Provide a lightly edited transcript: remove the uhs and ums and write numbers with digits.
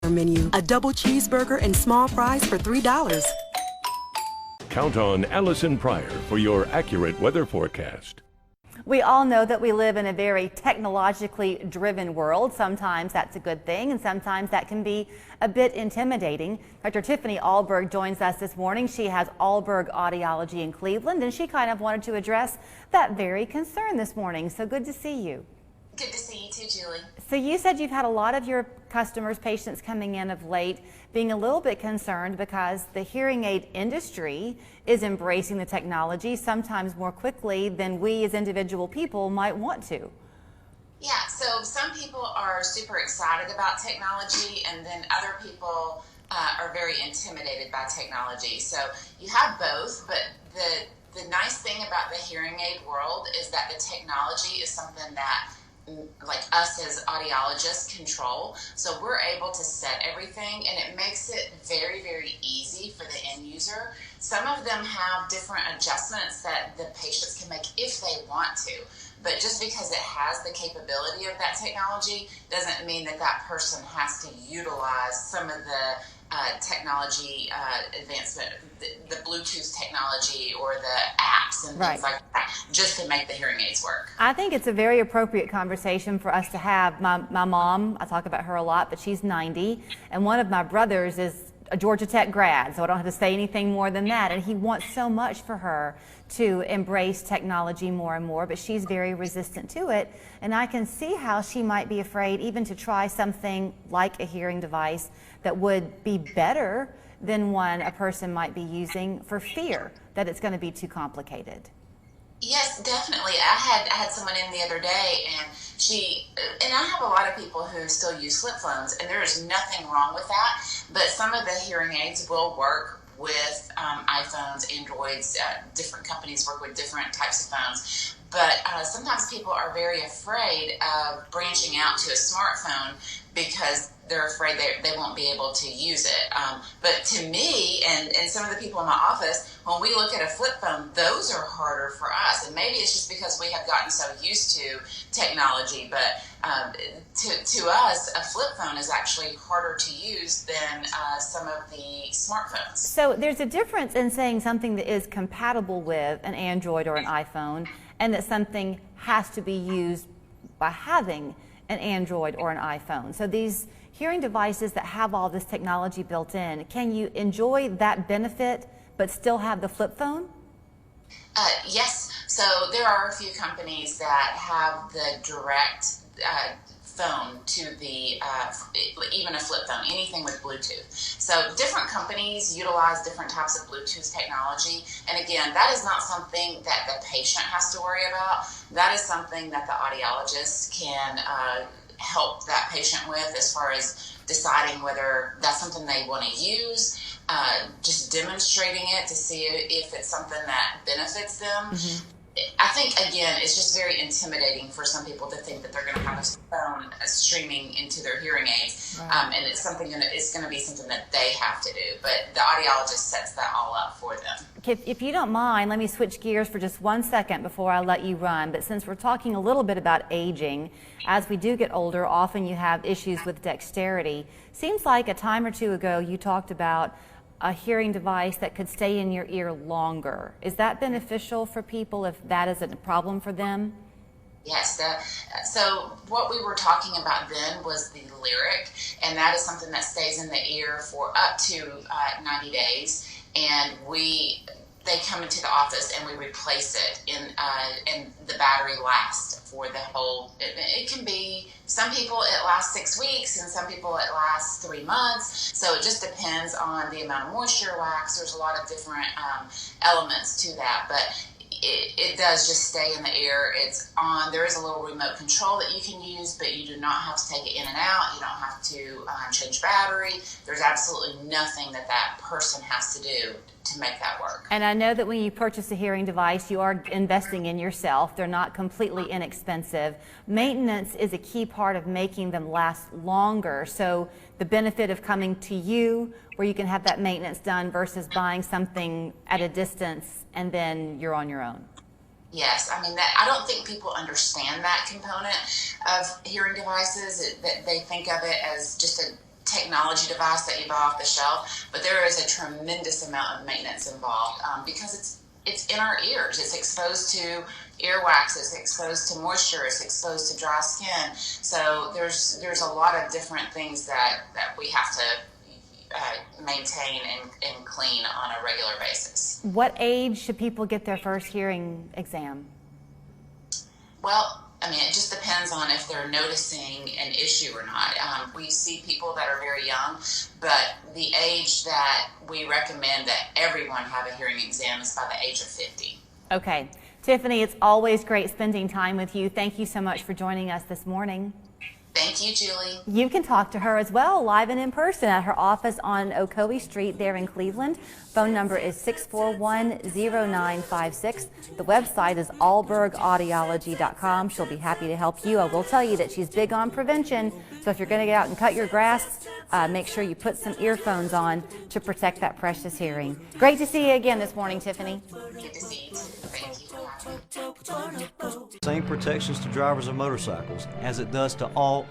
menu. A double cheeseburger and small fries for $3. Count on Allison Pryor for your accurate weather forecast. We all know that we live in a very technologically driven world. Sometimes that's a good thing, and sometimes that can be a bit intimidating. Dr. Tiffany Ahlberg joins us this morning. She has Ahlberg Audiology in Cleveland, and she kind of wanted to address that very concern this morning. So good to see you. Good to see you too, Julie. So you said you've had a lot of your customers, patients coming in of late being a little bit concerned because the hearing aid industry is embracing the technology sometimes more quickly than we as individual people might want to. Yeah, so some people are super excited about technology, and then other people are very intimidated by technology. So you have both, but the nice thing about the hearing aid world is that the technology is something that like us as audiologists control. So we're able to set everything, and it makes it very, very easy for the end user. Some of them have different adjustments that the patients can make if they want to. But just because it has the capability of that technology doesn't mean that that person has to utilize some of the technology advancement, the Bluetooth technology or the apps and things like that, just to make the hearing aids work. I think it's a very appropriate conversation for us to have. My mom, I talk about her a lot, but she's 90, and one of my brothers is a Georgia Tech grad, so I don't have to say anything more than that, and he wants so much for her to embrace technology more and more, but she's very resistant to it, and I can see how she might be afraid even to try something like a hearing device that would be better than one a person might be using for fear that it's going to be too complicated. Yes, definitely. I had someone in the other day, and I have a lot of people who still use flip phones, and there is nothing wrong with that, but some of the hearing aids will work with iPhones, Androids, different companies work with different types of phones. But sometimes people are very afraid of branching out to a smartphone because they're afraid they won't be able to use it. But to me and some of the people in my office, when we look at a flip phone, those are harder for us. And maybe it's just because we have gotten so used to technology, but to us, a flip phone is actually harder to use than some of the smartphones. So there's a difference in saying something that is compatible with an Android or an iPhone, and that something has to be used by having an Android or an iPhone. So these hearing devices that have all this technology built in, can you enjoy that benefit but still have the flip phone? Yes. So there are a few companies that have the direct phone to the, even a flip phone, anything with Bluetooth. So different companies utilize different types of Bluetooth technology. And again, that is not something that the patient has to worry about. That is something that the audiologist can help that patient with as far as deciding whether that's something they want to use, just demonstrating it to see if it's something that benefits them. Mm-hmm. I think, again, it's just very intimidating for some people to think that they're going to have a phone streaming into their hearing aids, right. And it's going to be something that they have to do. But the audiologist sets that all up for them. If you don't mind, let me switch gears for just 1 second before I let you run. But since we're talking a little bit about aging, as we do get older, often you have issues with dexterity. Seems like a time or two ago you talked about a hearing device that could stay in your ear longer. Is that beneficial for people if that isn't a problem for them? Yes. So what we were talking about then was the lyric, and that is something that stays in the ear for up to 90 days. And they come into the office and we replace it, and the battery lasts for the whole. It can be, some people it lasts 6 weeks, and some people it lasts 3 months. So it just depends on the amount of moisture, wax. There's a lot of different elements to that, but it does just stay in the ear. It's on. There is a little remote control that you can use, but you do not have to take it in and out. You don't have to change battery. There's absolutely nothing that person has to do to make that work. And I know that when you purchase a hearing device, you are investing in yourself. They're not completely inexpensive. Maintenance is a key part of making them last longer. So the benefit of coming to you, where you can have that maintenance done, versus buying something at a distance and then you're on your own. Yes, I mean, I don't think people understand that component of hearing devices. That they think of it as just a technology device that you buy off the shelf, but there is a tremendous amount of maintenance involved because it's in our ears. It's exposed to earwax, it's exposed to moisture, it's exposed to dry skin. So there's a lot of different things that we have to maintain and clean on a regular basis. What age should people get their first hearing exam? Well, I mean, it just depends on if they're noticing an issue or not. We see people that are very young, but the age that we recommend that everyone have a hearing exam is by the age of 50. Okay. Tiffany, it's always great spending time with you. Thank you so much for joining us this morning. Thank you, Julie. You can talk to her as well, live and in person at her office on Ocoee Street there in Cleveland. Phone number is 641-0956. The website is ahlbergaudiology.com. She'll be happy to help you. I will tell you that she's big on prevention, so if you're going to get out and cut your grass, make sure you put some earphones on to protect that precious hearing. Great to see you again this morning, Tiffany. Good to see you too. Thank you. Same protections to drivers of motorcycles as it does to all